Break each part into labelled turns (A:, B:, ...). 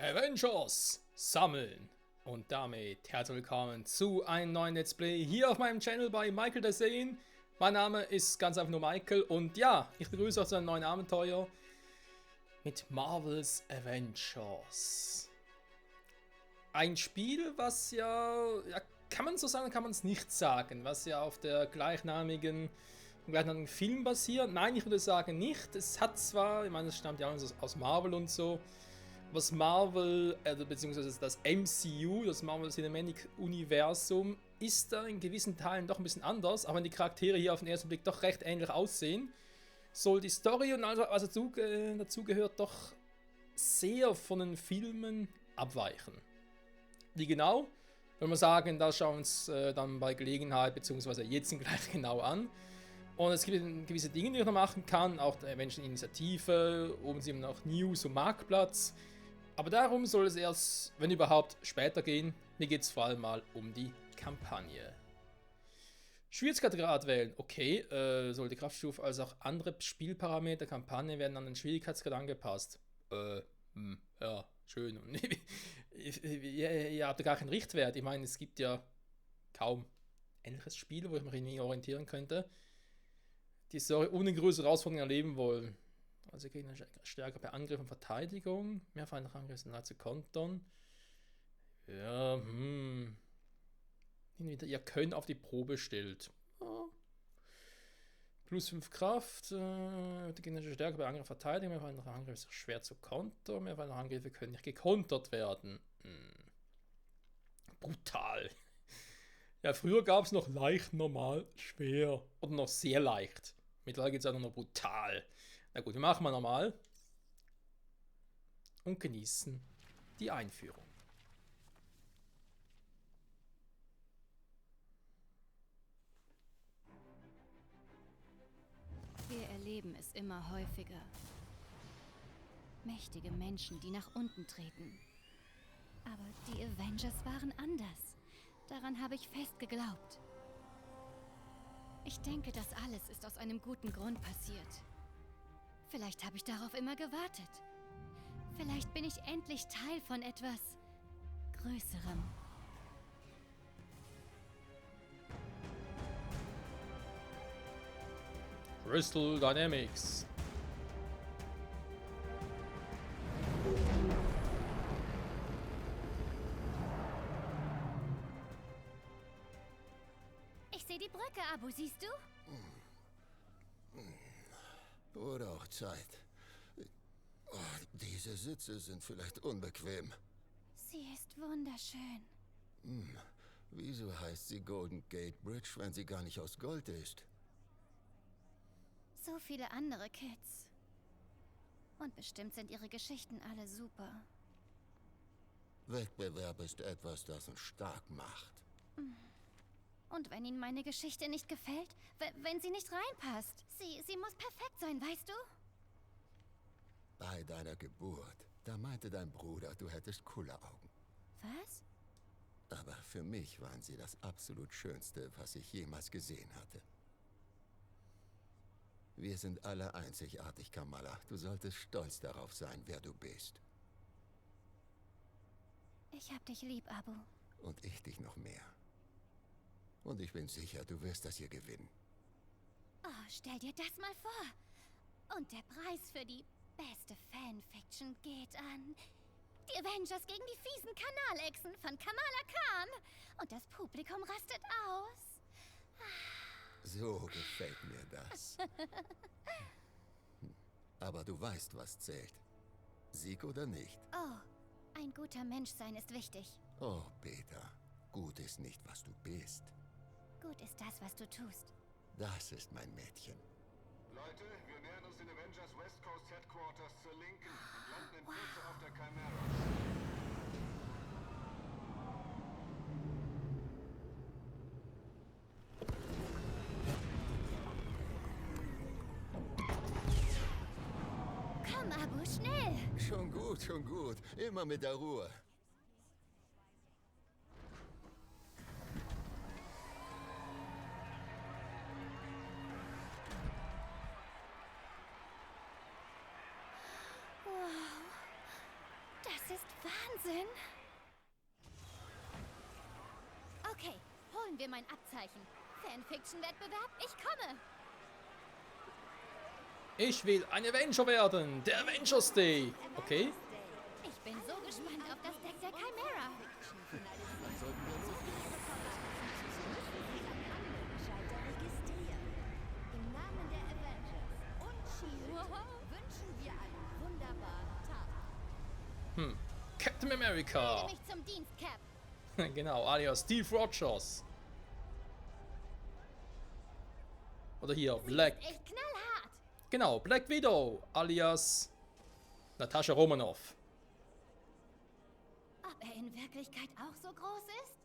A: Avengers sammeln. Und damit herzlich willkommen zu einem neuen Let's Play hier auf meinem Channel bei Michael der Sane. Mein Name ist ganz einfach nur Michael und ja, ich begrüße euch zu einem neuen Abenteuer mit Marvel's Avengers. Ein Spiel, was ja, kann man so sagen, kann man es nicht sagen, was ja auf der gleichnamigen Film basiert. Nein, ich würde sagen nicht. Es hat zwar, ich meine, es stammt ja aus Marvel und so, was Marvel, beziehungsweise das MCU, das Marvel Cinematic Universum, ist da in gewissen Teilen doch ein bisschen anders, aber wenn die Charaktere hier auf den ersten Blick doch recht ähnlich aussehen, soll die Story und also dazu gehört doch sehr von den Filmen abweichen. Wie genau? Wenn wir sagen, da schauen wir uns dann bei Gelegenheit, beziehungsweise jetzt gleich genau an. Und es gibt gewisse Dinge, die ich noch machen kann, auch der Avengers-Initiative, oben sehen wir noch News und Marktplatz. Aber darum soll es erst, wenn überhaupt, später gehen. Mir geht es vor allem mal um die Kampagne. Schwierigkeitsgrad wählen. Okay, soll die Kraftstufe als auch andere Spielparameter der Kampagne werden an den Schwierigkeitsgrad angepasst. Ja, schön. Und ihr habt ja gar keinen Richtwert. Ich meine, es gibt ja kaum ähnliches Spiel, wo ich mich irgendwie orientieren könnte, die Story ohne größere Herausforderungen erleben wollen. Also Gegner stärker bei Angriff und Verteidigung. Mehr feindliche Angriffe sind nahe zu kontern. Ja, Ihr könnt auf die Probe stellt. Oh. Plus 5 Kraft. Die gegnerische Stärke bei Angriff und Verteidigung. Mehr feindliche Angriffe ist schwer zu kontern. Mehr feindliche Angriffe können nicht gekontert werden. Brutal. Ja, früher gab es noch leicht, normal, schwer. Oder noch sehr leicht. Mittlerweile geht es auch noch brutal. Na gut, wir machen mal normal. Und genießen die Einführung.
B: Wir erleben es immer häufiger. Mächtige Menschen, die nach unten treten. Aber die Avengers waren anders. Daran habe ich fest geglaubt. Ich denke, das alles ist aus einem guten Grund passiert. Vielleicht habe ich darauf immer gewartet. Vielleicht bin ich endlich Teil von etwas Größerem.
A: Crystal Dynamics.
B: Ich sehe die Brücke, Abu, siehst du?
C: Wurde auch Zeit. Oh, diese Sitze sind vielleicht unbequem.
B: Sie ist wunderschön.
C: Wieso heißt sie Golden Gate Bridge, wenn sie gar nicht aus Gold ist?
B: So viele andere Kids. Und bestimmt sind ihre Geschichten alle super.
C: Wettbewerb ist etwas, das uns stark macht.
B: Und wenn Ihnen meine Geschichte nicht gefällt, wenn sie nicht reinpasst, sie muss perfekt sein, weißt du?
C: Bei deiner Geburt, da meinte dein Bruder, du hättest Kulleraugen.
B: Was?
C: Aber für mich waren sie das absolut Schönste, was ich jemals gesehen hatte. Wir sind alle einzigartig, Kamala. Du solltest stolz darauf sein, wer du bist.
B: Ich hab dich lieb, Abu.
C: Und ich dich noch mehr. Und ich bin sicher, du wirst das hier gewinnen.
B: Oh, stell dir das mal vor. Und der Preis für die beste Fanfiction geht an die Avengers gegen die fiesen Kanalechsen von Kamala Khan. Und das Publikum rastet aus.
C: So gefällt mir das. Aber du weißt, was zählt. Sieg oder nicht?
B: Oh, ein guter Mensch sein ist wichtig.
C: Oh, Peter. Gut ist nicht, was du bist.
B: Gut ist das, was du tust.
C: Das ist mein Mädchen.
D: Leute, wir nähern uns den Avengers West Coast Headquarters zur Linken und landen in Kürze auf der Chimera.
B: Komm, Abu, schnell!
C: Schon gut, schon gut. Immer mit der Ruhe.
B: Das ist Wahnsinn! Okay, holen wir mein Abzeichen. Fanfiction-Wettbewerb, ich komme!
A: Ich will ein Avenger werden. Der Avengers Day. Okay.
B: Ich bin so gespannt auf das Deck der Chimera.
E: Im Namen der Avengers und Shield wünschen wir einen wunderbaren Tag.
A: Captain
B: Melde
A: America.
B: mich zum Dienst, Cap.
A: Genau, alias Steve Rogers. Oder hier, Black.
B: Echt knallhart.
A: Genau, Black Widow, alias Natascha Romanoff.
B: Ob er in Wirklichkeit auch so groß ist?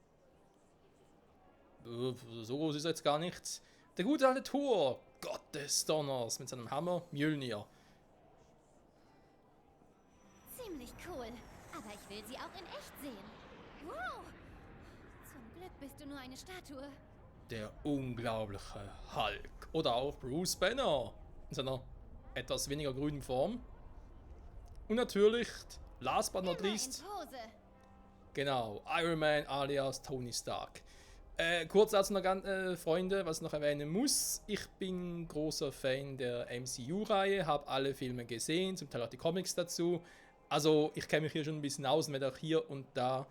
A: So groß ist er jetzt gar nichts. Der gute alte Thor, Gott des Donners, mit seinem Hammer Mjölnir.
B: Ziemlich cool. Aber ich will sie auch in echt sehen. Wow. Zum Glück bist du nur eine Statue.
A: Der unglaubliche Hulk. Oder auch Bruce Banner. In seiner etwas weniger grünen Form. Und natürlich, last but not
B: Immer
A: least,
B: in Pose.
A: genau, Iron Man alias Tony Stark. Kurz dazu noch, Freunde, was ich noch erwähnen muss. Ich bin großer Fan der MCU-Reihe, habe alle Filme gesehen, zum Teil auch die Comics dazu. Also ich kenne mich hier schon ein bisschen aus und werde auch hier und da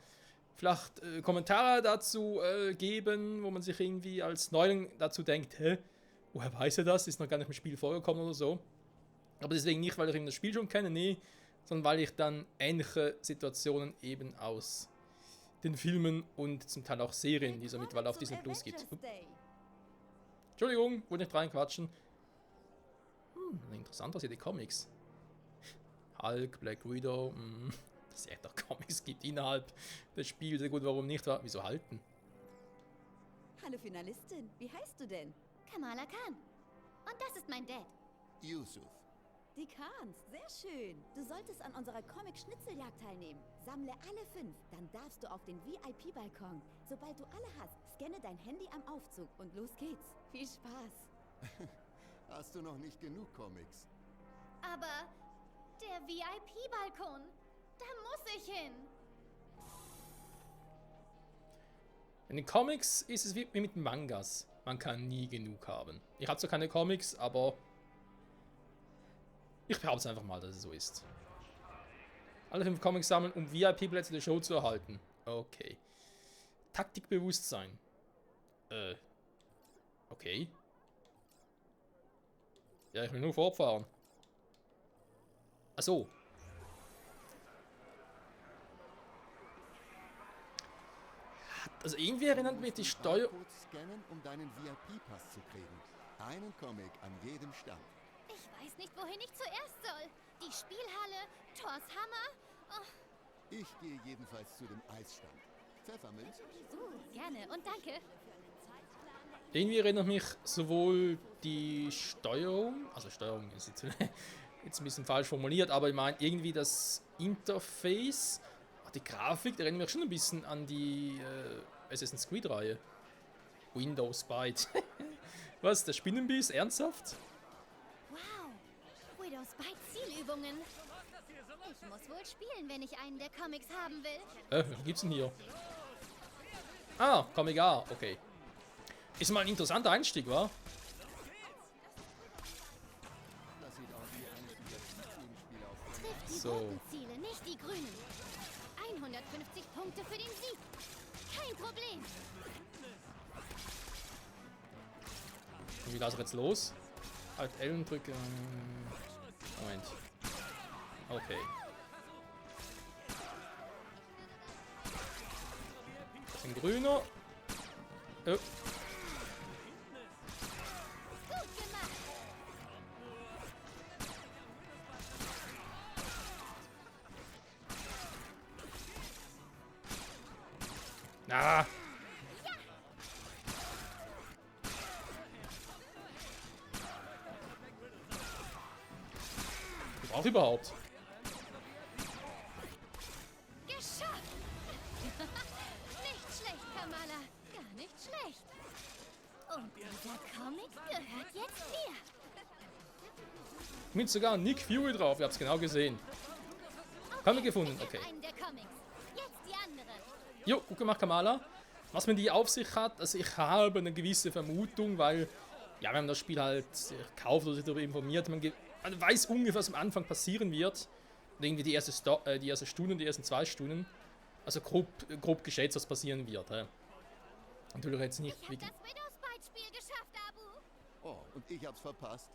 A: vielleicht Kommentare dazu geben, wo man sich irgendwie als Neuling dazu denkt, hä, woher weiß er das? Ist noch gar nicht im Spiel vorgekommen oder so. Aber deswegen nicht, weil ich eben das Spiel schon kenne, nee, sondern weil ich dann ähnliche Situationen eben aus den Filmen und zum Teil auch Serien, die es mittlerweile auf Disney Plus gibt. Entschuldigung, wollte nicht reinquatschen. Interessant, was hier die Comics. Hulk, Black Widow, dass es ja doch Comics gibt innerhalb des Spiels. Sehr gut, warum nicht? Wieso halten?
E: Hallo Finalistin, wie heißt du denn?
B: Kamala Khan. Und das ist mein Dad.
C: Yusuf.
E: Die Khans, sehr schön. Du solltest an unserer Comic-Schnitzeljagd teilnehmen. Sammle alle 5, dann darfst du auf den VIP-Balkon. Sobald du alle hast, scanne dein Handy am Aufzug und los geht's. Viel Spaß.
C: Hast du noch nicht genug Comics?
B: Aber der VIP-Balkon, da muss ich hin.
A: In den Comics ist es wie mit Mangas. Man kann nie genug haben. Ich habe zwar keine Comics, aber ich behaupte einfach mal, dass es so ist. Alle 5 Comics sammeln, um VIP-Plätze der Show zu erhalten. Okay. Taktikbewusstsein. Okay. Ja, ich will nur fortfahren. Ach so. Also irgendwie erinnert mich die Steuer...
C: Barcodes scannen, um deinen VIP-Pass zu kriegen. Einen Comic an jedem Stand.
B: Ich weiß nicht, wohin ich zuerst soll. Die Spielhalle, Thors Hammer. Oh,
C: Ich gehe jedenfalls zu dem Eisstand. Pfefferminz?
B: gerne und danke.
A: Irgendwie erinnert mich sowohl die Steuerung, also Steuerung ist jetzt ein bisschen falsch formuliert, aber ich meine irgendwie das Interface, auch die Grafik, erinnert mich schon ein bisschen an die Assassin's Creed Reihe. Windows Byte. Was, der Spinnenbiss? Ernsthaft?
B: Wow, Widows Bite Zielübungen. Ich muss wohl spielen, wenn ich einen der Comics haben will.
A: Was gibt's denn hier? Ah, Comic A, okay. Ist mal ein interessanter Einstieg, wa?
C: Das sieht aus wie eines dieser Teamspiele auf
B: Trifft die
A: So.
B: roten Ziele, nicht die grünen. 150 Punkte für den Sieg. Kein Problem.
A: Und wie lasse ich jetzt los? Alt L und drücke. Moment. Okay. Das ist ein grüner. Oh.
B: Gut gemacht.
A: Na. Was braucht überhaupt?
B: Geschafft. Nicht schlecht, Kamala. Gar nicht schlecht. Und dieser Comic gehört jetzt mir.
A: Mit sogar Nick Fury drauf, ihr habt es genau gesehen. Haben wir gefunden,
B: Ich hab
A: okay.
B: einen der Comics.
A: Jo, gut gemacht, Kamala. Was man die auf sich hat, also ich habe eine gewisse Vermutung, weil, ja, wenn man das Spiel halt kauft oder sich darüber informiert, man weiß ungefähr, was am Anfang passieren wird. Und irgendwie die erste Stunde, die ersten 2 Stunden. Also grob geschätzt, was passieren wird. Natürlich jetzt nicht.
B: Ich hab das Widowspite-Spiel geschafft, Abu.
C: Oh, und ich hab's verpasst.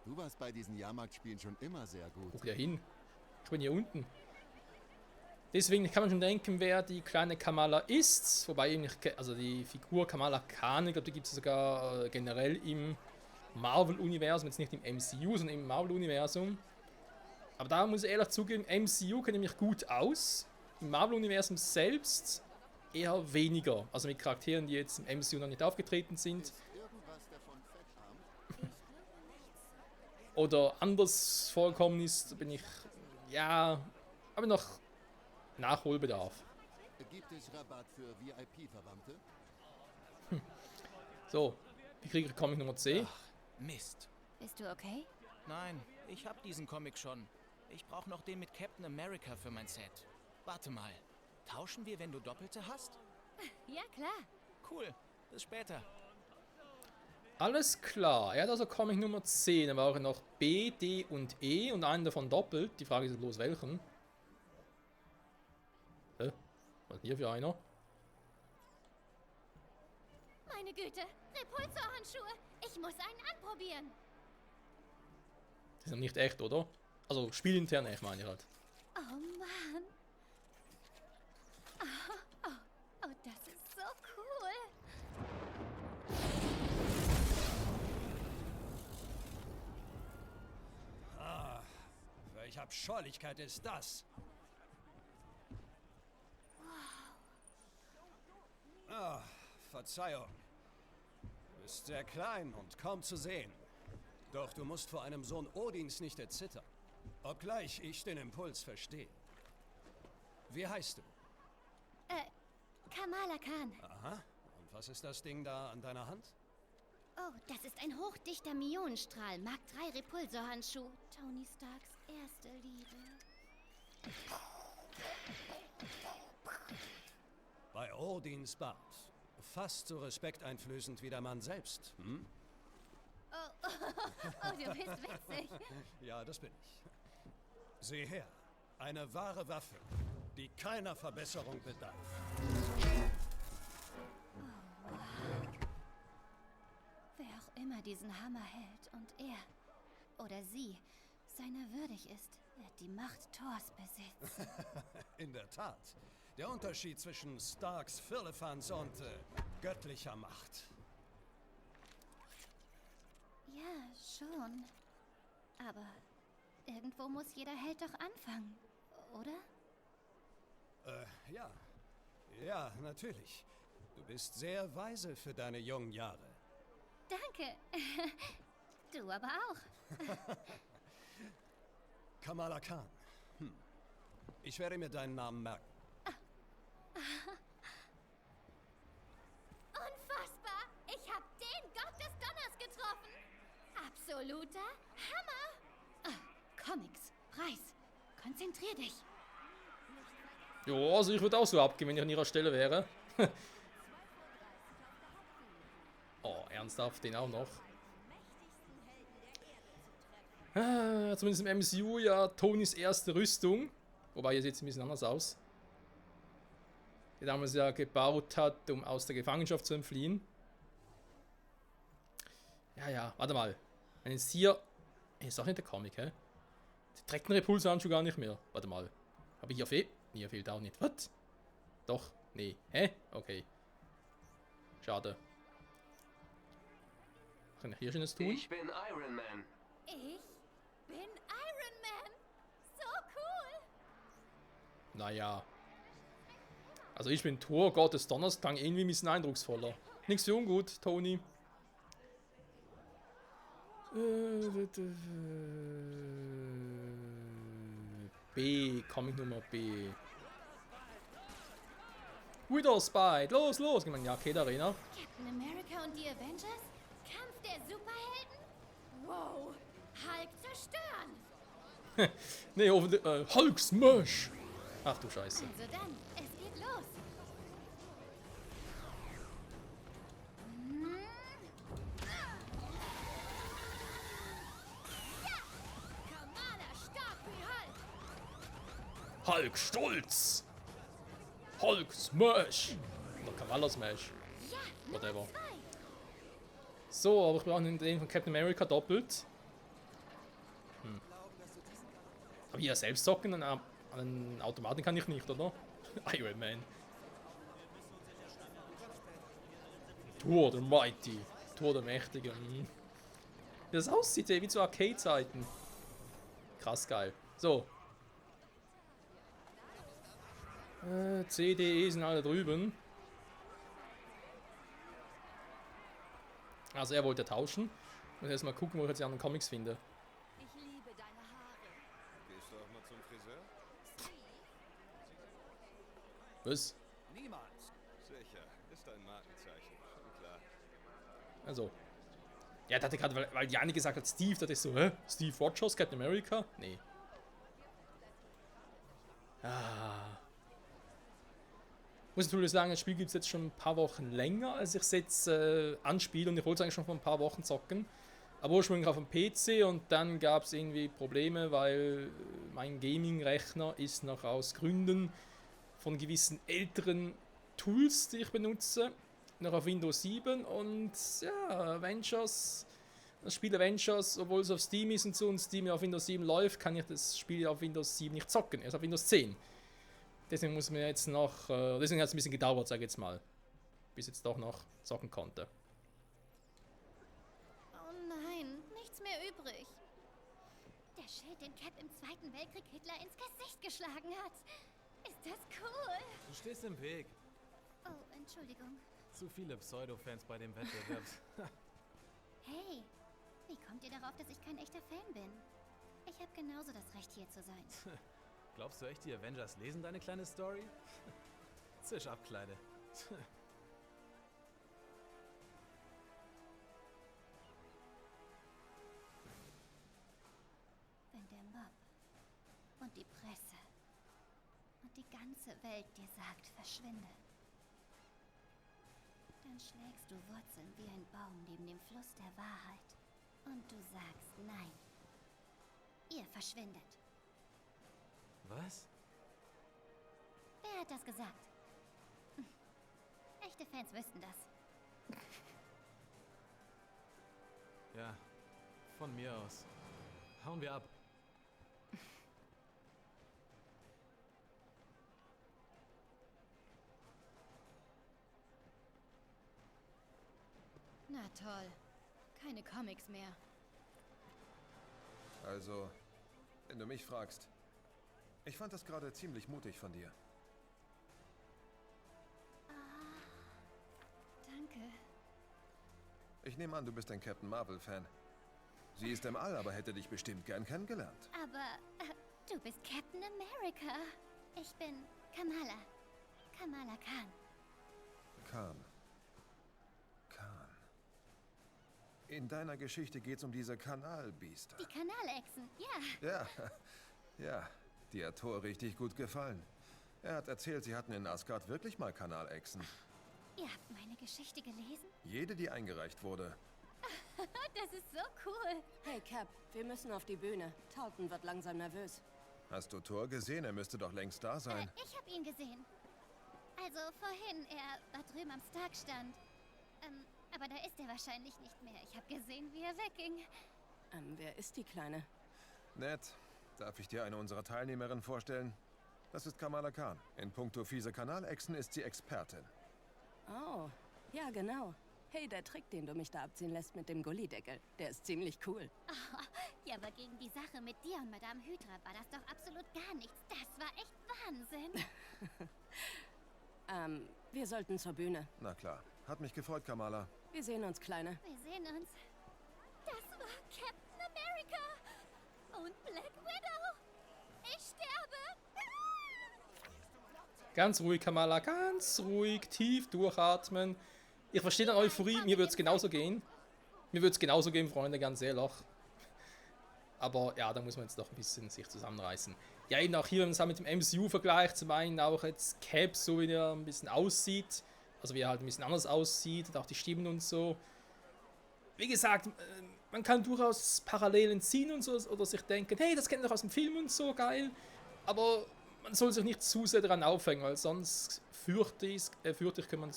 C: Du warst bei diesen Jahrmarktspielen schon immer sehr gut.
A: Guck da hin. Ich bin hier unten. Deswegen kann man schon denken, wer die kleine Kamala ist. Wobei eigentlich, also die Figur Kamala Khan, ich glaube, die gibt es sogar generell im Marvel-Universum, jetzt nicht im MCU, sondern im Marvel-Universum. Aber da muss ich ehrlich zugeben, MCU kennt mich gut aus. Im Marvel-Universum selbst eher weniger. Also mit Charakteren, die jetzt im MCU noch nicht aufgetreten sind.
C: Irgendwas davon fettarm?
A: Oder anders vorgekommen ist, bin ich, ja, aber noch Nachholbedarf.
C: Gibt es Rabatt für VIP-Verwandte?
A: So, wie kriege ich Comic Nummer 10?
F: Mist.
B: Bist du okay?
F: Nein, ich hab diesen Comic schon. Ich brauche noch den mit Captain America für mein Set. Warte mal. Tauschen wir, wenn du Doppelte hast?
B: Ja, klar.
F: Cool. Bis später.
A: Alles klar, er hat also Comic Nummer 10, da waren noch B, D und E und einen davon doppelt. Die Frage ist bloß welchen. Was ist hier für einer?
B: Meine Güte, Repulsor-Handschuhe. Ich muss einen anprobieren.
A: Die sind nicht echt, oder? Also spielintern echt, meine ich halt.
B: Oh Mann. Oh, das ist so cool.
G: Welche Abscheulichkeit ist das? Ah, Verzeihung. Du bist sehr klein und kaum zu sehen. Doch du musst vor einem Sohn Odins nicht erzittern. Obgleich ich den Impuls verstehe. Wie heißt du?
B: Kamala Khan.
G: Aha. Und was ist das Ding da an deiner Hand?
B: Oh, das ist ein hochdichter Mionenstrahl. Mark 3 Repulsor-Handschuh. Tony Starks erste Liebe.
G: Bei Odins Bart. Fast so respekteinflößend wie der Mann selbst. Hm?
B: Oh, du bist witzig.
G: Ja, das bin ich. Sieh her. Eine wahre Waffe, die keiner Verbesserung bedarf.
B: Wer auch immer diesen Hammer hält und er oder sie seiner würdig ist, wird die Macht Thors besitzen.
G: In der Tat. Der Unterschied zwischen Starks Firlefanz und göttlicher Macht.
B: Ja, schon. Aber irgendwo muss jeder Held doch anfangen, oder?
G: Ja. Ja, natürlich. Du bist sehr weise für deine jungen Jahre.
B: Danke. Du aber auch.
G: Kamala Khan. Ich werde mir deinen Namen merken.
B: Unfassbar! Ich habe den Gott des Donners getroffen! Absoluter Hammer! Comics, Preis, konzentrier dich!
A: Jo, also ich würde auch so abgehen, wenn ich an ihrer Stelle wäre. Oh, ernsthaft, den auch noch. Zumindest im MCU ja Tonys erste Rüstung. Wobei, hier sieht es ein bisschen anders aus. Die damals ja gebaut hat, um aus der Gefangenschaft zu entfliehen. Ja, warte mal. Wenn jetzt hier... Ist doch nicht der Comic, hä? Die trägt den Repulshandschuh gar nicht mehr. Warte mal. Habe ich hier fehlt? Hier fehlt auch nicht. Was? Doch. Nee. Hä? Okay. Schade. Kann ich hier schon was tun?
H: Ich bin Iron Man.
B: Ich bin Iron Man! So cool!
A: Naja. Also ich bin Thor, Gott des Donners, klang irgendwie ein bisschen eindrucksvoller. Nichts für ungut, Tony. B, Comic Nummer B. Widowspite, los! Ich meine, ja, Arcade Arena.
B: Captain America und die Avengers? Kampf der Superhelden? Wow! Hulk zerstören!
A: Nee, Hulk Smash! Ach du Scheiße.
B: Also dann, es geht los!
A: Hulk Stolz. Hulk Smash. Oder Kamala Smash. Whatever. So, aber ich brauche den von Captain America doppelt. Aber hier selbst zocken, an einen Automaten kann ich nicht, oder? Iron Man. Thor der Mighty. Thor der Mächtige. Wie das aussieht, ey, wie zu Arcade-Zeiten. Krass geil. So. CDE sind alle drüben. Also er wollte tauschen. Ich muss erst mal gucken, wo ich jetzt die anderen Comics finde.
E: Ich liebe deine Haare.
D: Gehst du auch mal zum Friseur?
A: Was?
G: Niemals.
D: Sicher, ist ein Markenzeichen. Schon klar.
A: Also. Ja, da hatte gerade, weil Jani gesagt hat, Steve, das ist so, hä? Steve Rogers, Captain America? Nee. Ah. Muss natürlich sagen, das Spiel gibt es jetzt schon ein paar Wochen länger, als ich es jetzt anspiele, und ich wollte es eigentlich schon vor ein paar Wochen zocken. Aber ursprünglich auf dem PC, und dann gab es irgendwie Probleme, weil mein Gaming-Rechner ist noch aus Gründen von gewissen älteren Tools, die ich benutze, noch auf Windows 7, und ja, Avengers, das Spiel Avengers, obwohl es auf Steam ist und so und Steam auf Windows 7 läuft, kann ich das Spiel auf Windows 7 nicht zocken, erst auf Windows 10. Deswegen muss mir jetzt noch, deswegen hat es ein bisschen gedauert, sage ich jetzt mal, bis jetzt doch noch zocken konnte.
B: Oh nein, nichts mehr übrig. Der Schild, den Cap im Zweiten Weltkrieg Hitler ins Gesicht geschlagen hat. Ist das cool?
H: Du stehst im Weg.
B: Oh, Entschuldigung.
H: Zu viele Pseudo-Fans bei dem Wettbewerb.
B: Hey, wie kommt ihr darauf, dass ich kein echter Fan bin? Ich habe genauso das Recht, hier zu sein.
H: Glaubst du echt, die Avengers lesen deine kleine Story? Zisch ab, Kleine.
B: Wenn der Mob und die Presse und die ganze Welt dir sagt, verschwinde, dann schlägst du Wurzeln wie ein Baum neben dem Fluss der Wahrheit. Und du sagst nein. Ihr verschwindet.
H: Was?
B: Wer hat das gesagt? Hm. Echte Fans wüssten das.
H: Ja, von mir aus. Hauen wir ab.
B: Na toll. Keine Comics mehr.
D: Also, wenn du mich fragst, ich fand das gerade ziemlich mutig von dir.
B: Danke.
D: Ich nehme an, du bist ein Captain Marvel-Fan. Sie ist im All, aber hätte dich bestimmt gern kennengelernt.
B: Aber du bist Captain America. Ich bin Kamala. Kamala Khan.
D: Khan. In deiner Geschichte geht's um diese Kanalbiester.
B: Die Kanalechsen, ja.
D: Ja, ja, die hat Thor richtig gut gefallen. Er hat erzählt, sie hatten in Asgard wirklich mal Kanalechsen.
B: Ihr habt meine Geschichte gelesen?
D: Jede, die eingereicht wurde.
B: Das ist so cool.
I: Hey Cap, wir müssen auf die Bühne. Taunton wird langsam nervös.
D: Hast du Thor gesehen? Er müsste doch längst da sein.
B: Ich habe ihn gesehen. Also vorhin, er war drüben am Starkstand. Aber da ist er wahrscheinlich nicht mehr. Ich habe gesehen, wie er wegging.
I: Wer ist die Kleine?
D: Nett. Darf ich dir eine unserer Teilnehmerinnen vorstellen? Das ist Kamala Khan. In puncto fiese Kanalechsen ist sie Expertin.
I: Oh, ja genau. Hey, der Trick, den du mich da abziehen lässt mit dem Gullideckel, der ist ziemlich cool.
B: Oh, ja, aber gegen die Sache mit dir und Madame Hydra war das doch absolut gar nichts. Das war echt Wahnsinn.
I: Wir sollten zur Bühne.
D: Na klar. Hat mich gefreut, Kamala.
I: Wir sehen uns, Kleine.
B: Wir sehen uns. Das war Captain America und Black Widow. Ich sterbe.
A: Ganz ruhig, Kamala, ganz ruhig, tief durchatmen. Ich verstehe deine Euphorie, mir würde es genauso gehen. Mir würde es genauso gehen, Freunde, ganz ehrlich. Aber ja, da muss man jetzt doch ein bisschen sich zusammenreißen. Ja, eben auch hier, wenn man es halt mit dem MCU vergleicht, zum einen auch jetzt Cap, so wie der ein bisschen aussieht. Also wie er halt ein bisschen anders aussieht und auch die Stimmen und so. Wie gesagt, man kann durchaus Parallelen ziehen und so, oder sich denken, hey, das kennt ihr doch aus dem Film und so, geil. Aber man soll sich nicht zu sehr daran aufhängen, weil sonst fürchte ich, kann man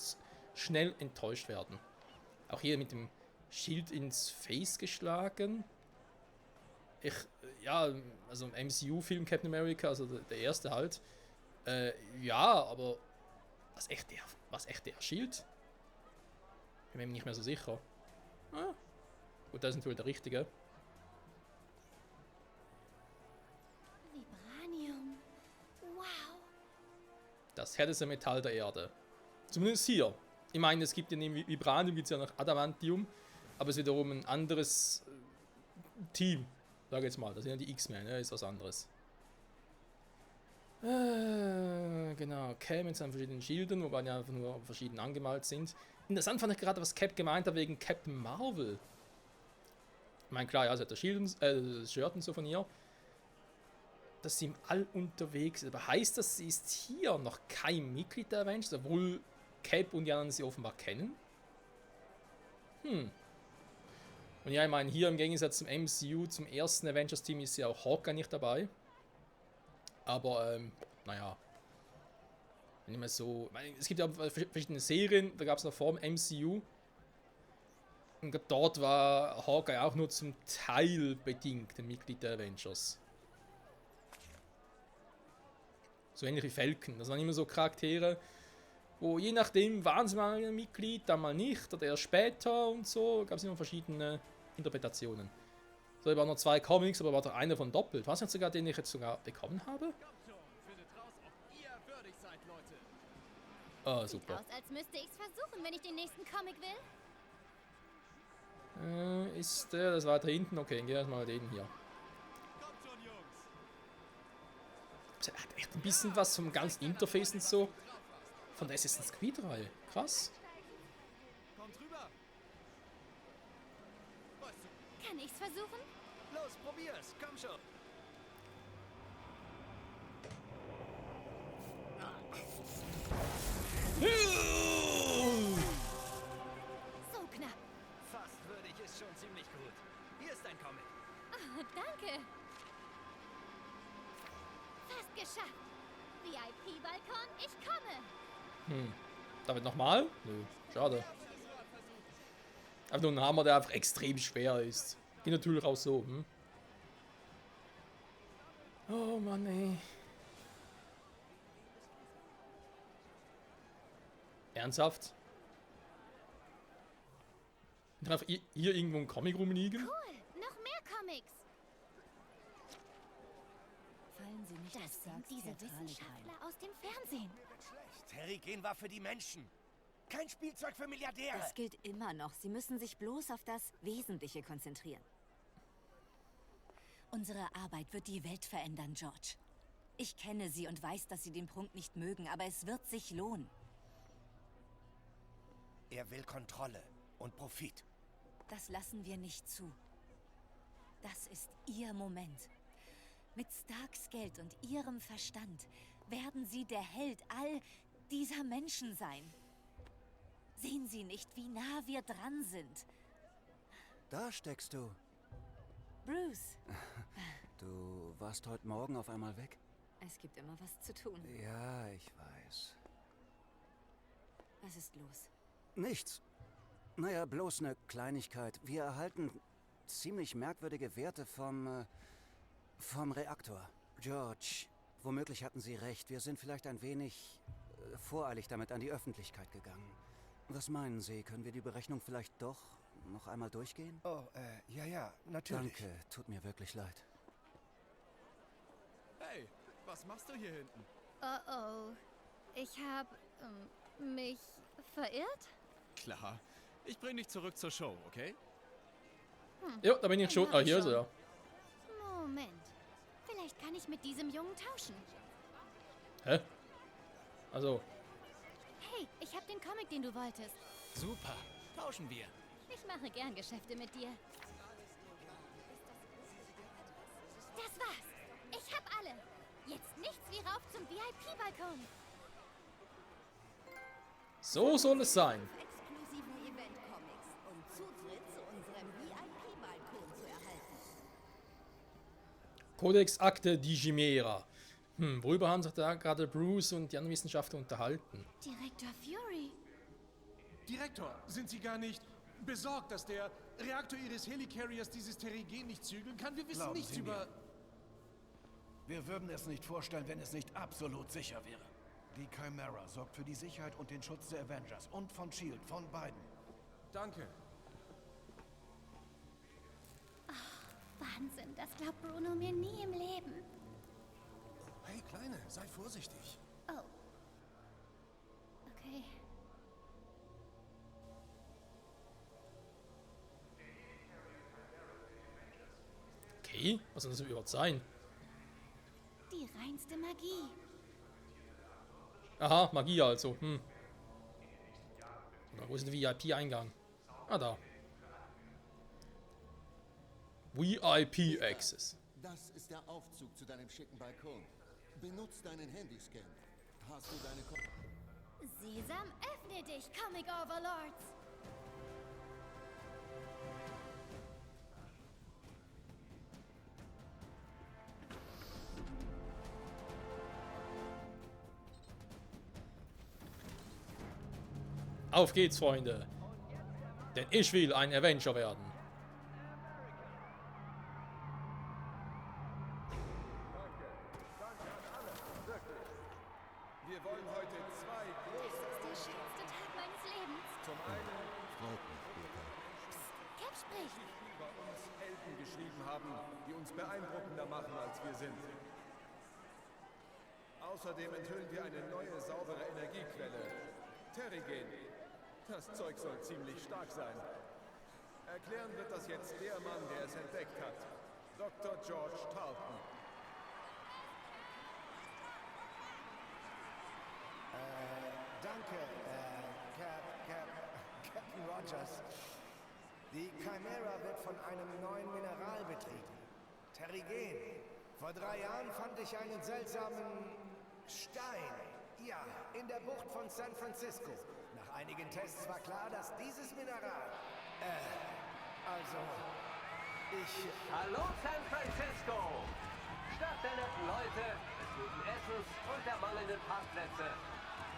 A: schnell enttäuscht werden. Auch hier mit dem Schild ins Face geschlagen. Ja, also im MCU-Film Captain America, also der erste halt. Ja, aber was echt der Schild? Bin mir nicht mehr so sicher. Ah, gut, das ist natürlich der richtige.
B: Vibranium. Wow.
A: Das härteste Metall der Erde. Zumindest hier. Ich meine, es gibt ja neben Vibranium gibt es ja noch Adamantium, aber es ist wiederum ein anderes Team. Sag jetzt mal, das sind ja die X-Men, ist was anderes. Genau, Cap mit seinen verschiedenen Schildern, wobei die einfach nur verschieden angemalt sind. Interessant fand ich gerade, was Cap gemeint hat wegen Captain Marvel. Ich meine, klar, ja, sie hat das Schild und, das Shirt und so von ihr. Dass sie im All unterwegs ist. Aber heißt das, sie ist hier noch kein Mitglied der Avengers, obwohl Cap und die anderen sie offenbar kennen? Und ja, ich meine, hier im Gegensatz zum MCU, zum ersten Avengers-Team ist ja auch Hawkeye nicht dabei. Aber, naja. Wenn ich mal so. Ich meine, es gibt ja verschiedene Serien, da gab es noch vor dem MCU. Und dort war Hawkeye auch nur zum Teil bedingt ein Mitglied der Avengers. So ähnlich wie Falcon. Das waren immer so Charaktere, wo je nachdem waren sie mal ein Mitglied, dann mal nicht oder erst später und so. Gab es immer verschiedene Interpretationen. So, ich war noch 2 Comics, aber war doch einer von doppelt. Was jetzt sogar, den ich jetzt sogar bekommen habe? Ah, super.
B: Sieht aus, als müsste ich's versuchen, wenn ich den nächsten Comic will.
A: Ist der, das weiter hinten? Okay, dann gehen wir mal den hier. Er hat echt ein bisschen was vom ganzen Interface und so. Von der Assassin's Creed-Reihe. Krass.
B: Kann ich's versuchen?
G: Los, probier's. Komm schon.
B: So knapp.
G: Fast würdig ist schon ziemlich gut. Hier ist dein Comic.
B: Oh, danke. Fast geschafft. VIP-Balkon, ich komme.
A: Damit nochmal? Nö, schade. Einfach nur ein Hammer, der einfach extrem schwer ist. Geht natürlich auch so, Oh Mann, ey. Ernsthaft? Darf hier irgendwo ein Comic rumliegen?
B: Cool, noch mehr Comics.
E: Fallen Sie nicht
B: Das sind diese Wissenschaftler aus dem Fernsehen.
J: Terrigen war für die Menschen. Kein Spielzeug für Milliardäre.
E: Das gilt immer noch. Sie müssen sich bloß auf das Wesentliche konzentrieren. Unsere Arbeit wird die Welt verändern, George. Ich kenne Sie und weiß, dass Sie den Prunk nicht mögen, aber es wird sich lohnen.
J: Er will Kontrolle und Profit.
E: Das lassen wir nicht zu. Das ist Ihr Moment. Mit Starks Geld und Ihrem Verstand werden Sie der Held all dieser Menschen sein. Sehen Sie nicht, wie nah wir dran sind?
K: Da steckst du.
E: Bruce.
K: Du warst heute Morgen auf einmal weg?
E: Es gibt immer was zu tun.
K: Ja, ich weiß.
E: Was ist los?
K: Nichts. Naja, bloß eine Kleinigkeit. Wir erhalten ziemlich merkwürdige Werte vom Reaktor. George, womöglich hatten Sie recht. Wir sind vielleicht ein wenig voreilig damit an die Öffentlichkeit gegangen. Was meinen Sie? Können wir die Berechnung vielleicht doch noch einmal durchgehen?
J: Oh, ja, natürlich.
K: Danke, tut mir wirklich leid.
H: Hey, was machst du hier hinten?
B: Oh. Ich habe mich verirrt?
H: Klar. Ich bring dich zurück zur Show, okay?
A: Ja, da bin ich schon. Ah, hier ist er.
B: Moment. Vielleicht kann ich mit diesem Jungen tauschen.
A: Hä? Also.
B: Hey, ich habe den Comic, den du wolltest.
F: Super. Tauschen wir.
B: Ich mache gern Geschäfte mit dir. Das war's. Ich hab alle. Jetzt nichts wie rauf zum VIP-Balkon.
A: So soll es sein.
E: Exklusive Event-Comics und Zutritt zu unserem VIP-Balkon zu erhalten.
A: Codex Acte di Chimera. Worüber haben sich da gerade Bruce und die anderen Wissenschaftler unterhalten?
B: Direktor Fury.
L: Direktor, sind Sie gar nicht besorgt, dass der Reaktor Ihres Helicarriers dieses Terrigen nicht zügeln kann? Wir wissen
J: Glauben
L: nichts
J: Sie
L: über...
J: mir. Wir würden es nicht vorstellen, wenn es nicht absolut sicher wäre. Die Chimera sorgt für die Sicherheit und den Schutz der Avengers und von S.H.I.E.L.D., von beiden.
L: Danke.
B: Wahnsinn, das glaubt Bruno mir nie im Leben.
L: Hey, Kleine, sei vorsichtig.
B: Oh. Okay.
A: Okay, was soll das überhaupt sein?
B: Die reinste Magie.
A: Aha, Magie also. Wo ist der VIP-Eingang? Ah, da. VIP Access.
C: Das ist der Aufzug zu deinem schicken Balkon. Benutz deinen Handyscan. Hast du deine...
B: Sesam, öffne dich, Comic Overlords!
A: Auf geht's, Freunde. Denn ich will ein Avenger werden.
D: Wir wollen heute zwei große...
B: Das ist der schönste Tag meines Lebens.
D: Zum einen...
C: Freut mich, Peter.
B: Cap spricht.
D: die über uns Helden geschrieben haben, die uns beeindruckender machen, als wir sind. Außerdem enthüllen wir eine neue, saubere Energiequelle. Terrigen. Das Zeug soll ziemlich stark sein. Erklären wird das jetzt der Mann, der es entdeckt hat. Dr. George Tarleton.
J: Danke, Captain Rogers. Die Chimera wird von einem neuen Mineral betrieben. Terrigen. Vor 3 Jahren fand ich einen seltsamen Stein. Ja, in der Bucht von San Francisco. Nach einigen Tests war klar, dass dieses Mineral...
M: Hallo San Francisco! Stadt der netten Leute, des guten Essens und der mangelnden Parkplätze.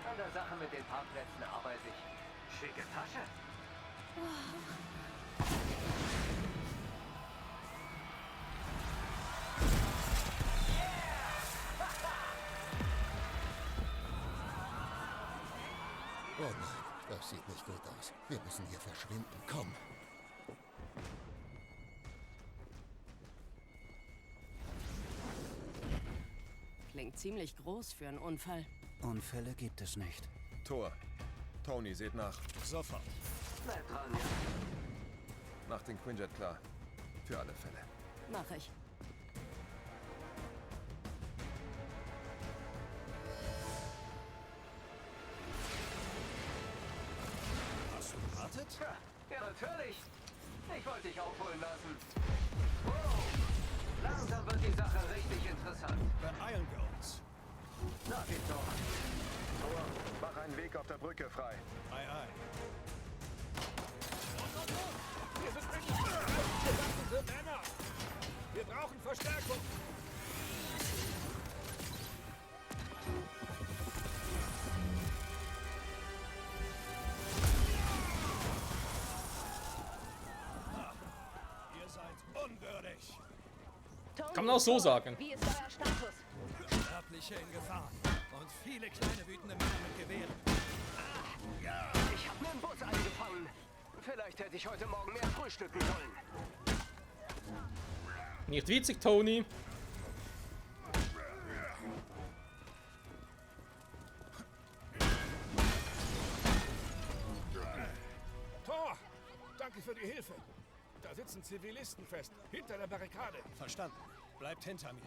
M: An der Sache mit den Parkplätzen arbeite ich. Schicke Tasche.
C: Oh nein, das sieht nicht gut aus. Wir müssen hier verschwinden. Komm.
I: Klingt ziemlich groß für einen Unfall.
K: Unfälle gibt es nicht.
D: Thor. Tony, seht nach.
G: Sofort.
M: Bleib dran, ja.
D: Macht den Quinjet klar. Für alle Fälle.
I: Mach ich.
G: Hast du gewartet?
M: Ja, natürlich. Ich wollte dich aufholen lassen. Wow. Langsam wird die Sache richtig interessant.
G: Beeilen wir uns.
M: Na, geht doch.
D: Thor, mach einen Weg auf der Brücke frei.
G: Ei, ei.
J: Wir sind bewaffnete Männer. Wir brauchen Verstärkung.
G: Ihr seid unwürdig.
A: Kann man auch so sagen.
I: Wie ist euer Status?
G: Sterbliche in Gefahr. Und viele kleine wütende Männer mit Gewehren.
M: Ich habe mir einen Bus eingefangen. Vielleicht hätte ich heute Morgen mehr frühstücken sollen.
A: Nicht witzig, Tony.
J: Thor, danke für die Hilfe. Da sitzen Zivilisten fest, hinter der Barrikade.
G: Verstanden. Bleibt hinter mir.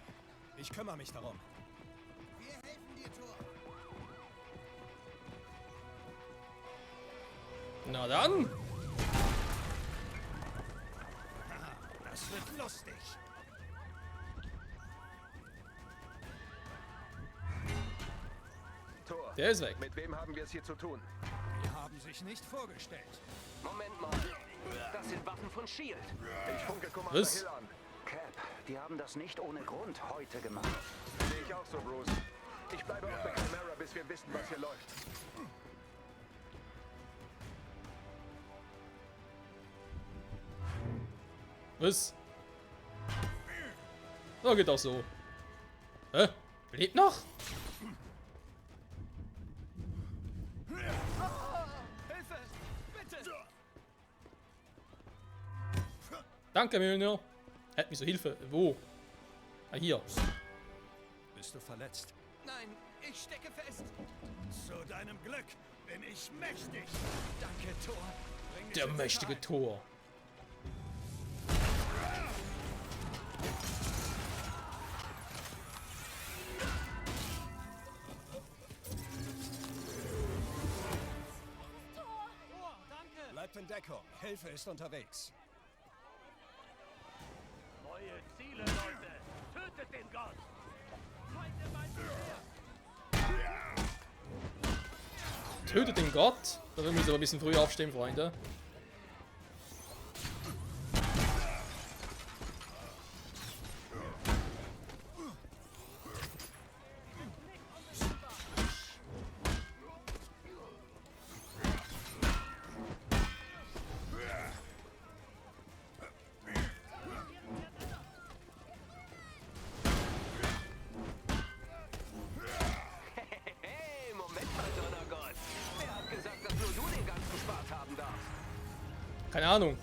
G: Ich kümmere mich darum.
J: Wir helfen dir, Thor.
A: Na dann.
G: Das wird lustig.
D: Thor,
A: Der ist weg.
D: mit wem haben wir es hier zu tun?
G: Die haben sich nicht vorgestellt.
M: Moment mal. Das sind Waffen von S.H.I.E.L.D.
D: Ich funke Commander
A: Was?
D: Hill an.
K: Cap, die haben das nicht ohne Grund heute gemacht.
D: Sehe ich ich auch so, Bruce. Ich bleibe auf der Chimera, bis wir wissen, was hier läuft.
A: Was? So geht auch so. Hä? Lebt noch?
G: Hilfe! Bitte!
A: Danke, Mjölnir. Hätte mich so Hilfe. Wo? Ah, hier.
G: Bist du verletzt?
F: Nein, ich stecke fest.
G: Zu deinem Glück bin ich mächtig. Danke, Thor. Bring mich
A: Der
G: in
A: mächtige
G: Sicherheit.
A: Thor.
G: Bleibt in Deckung. Hilfe ist unterwegs.
M: Neue Ziele, Leute! Tötet den Gott! Feinde mein Speer!
A: Tötet den Gott. Da müssen wir aber ein bisschen früher aufstehen, Freunde.
M: Hey, Moment mal, Donnergott! Wer hat gesagt, dass nur du den ganzen Spaß haben darfst?
A: Keine Ahnung.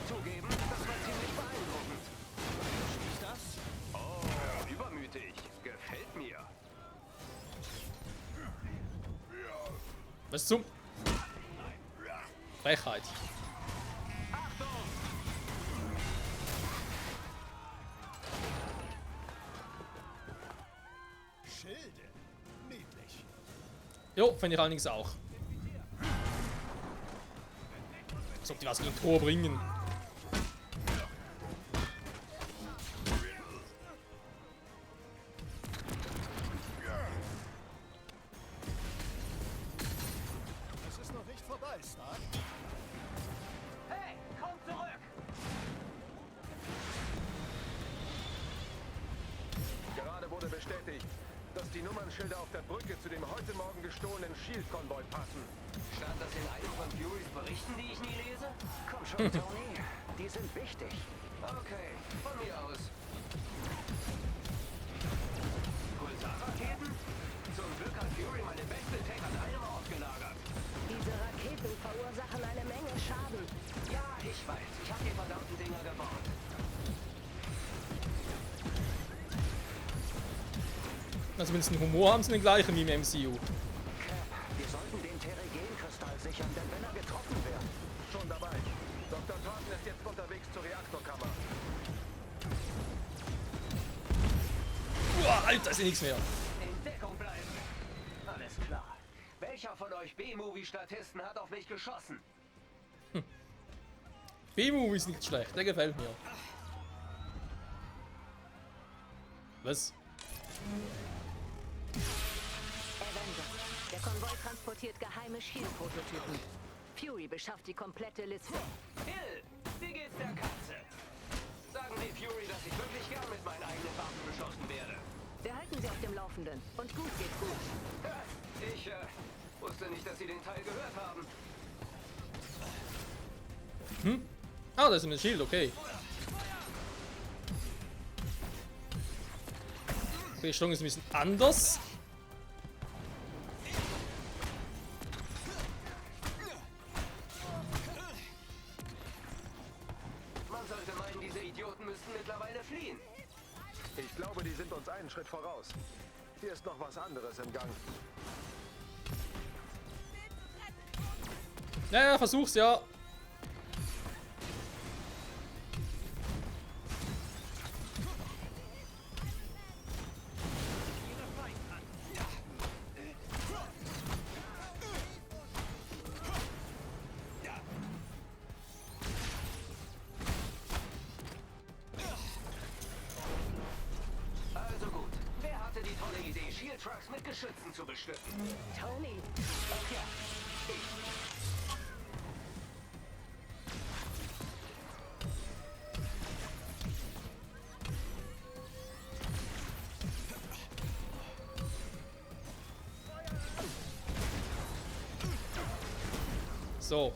M: Zugeben, das war ziemlich beeindruckend.
G: Ist das?
M: Oh, übermütig. Gefällt mir.
A: Was zum? Frechheit.
G: Schilde. Niedlich.
A: Jo, finde ich allerdings auch. Als ob die was gegen Tor bringen.
G: Es ist noch nicht vorbei, Stark.
M: Hey, komm zurück!
D: Gerade wurde bestätigt, dass die Nummernschilder auf der Brücke zu dem heute Morgen gestohlenen Shield-Konvoi passen.
M: Stand das in einem von Furys Berichten, die ich nie lese?
J: Komm schon, Tony. Die sind wichtig.
M: Okay, von mir aus. Pulsarraketen? Zum Glück hat Fury meine beste Tech an einem Ort gelagert.
I: Diese Raketen verursachen eine Menge Schaden.
M: Ja, ich weiß. Ich habe die verdammten Dinger gebaut.
A: Also zumindest den Humor haben sie den gleichen wie im MCU.
J: Wir sollten den Terrigen-Kristall sichern, denn wenn er getroffen wird...
D: Schon dabei. Dr. Thornton ist jetzt unterwegs zur Reaktorkammer.
A: Uah, Alter, ist ja nichts mehr.
M: In Deckung bleiben. Alles klar. Welcher von euch B-Movie-Statisten hat auf mich geschossen?
A: B-Movie ist nicht schlecht, der gefällt mir. Was?
I: Avengers. Der Konvoi transportiert geheime Shield-Prototypen. Fury beschafft die komplette Liste.
M: Hill, wie geht's der Katze? Sagen Sie Fury, dass ich wirklich gern mit meinen eigenen Waffen beschossen werde.
I: Wir halten sie auf dem Laufenden. Und gut geht's gut.
M: Ich wusste nicht, dass Sie den Teil gehört haben.
A: Hm? Ah, das ist ein Shield, okay. Die Stellung ist ein bisschen anders.
M: Man sollte meinen, diese Idioten müssten mittlerweile fliehen.
D: Ich glaube, die sind uns einen Schritt voraus. Hier ist noch was anderes im Gang.
A: Ja, versuch's, ja.
M: Also gut, wer hatte die tolle Idee, Shield Trucks mit Geschützen zu bestücken?
I: Tony.
M: Ach ja,
A: So.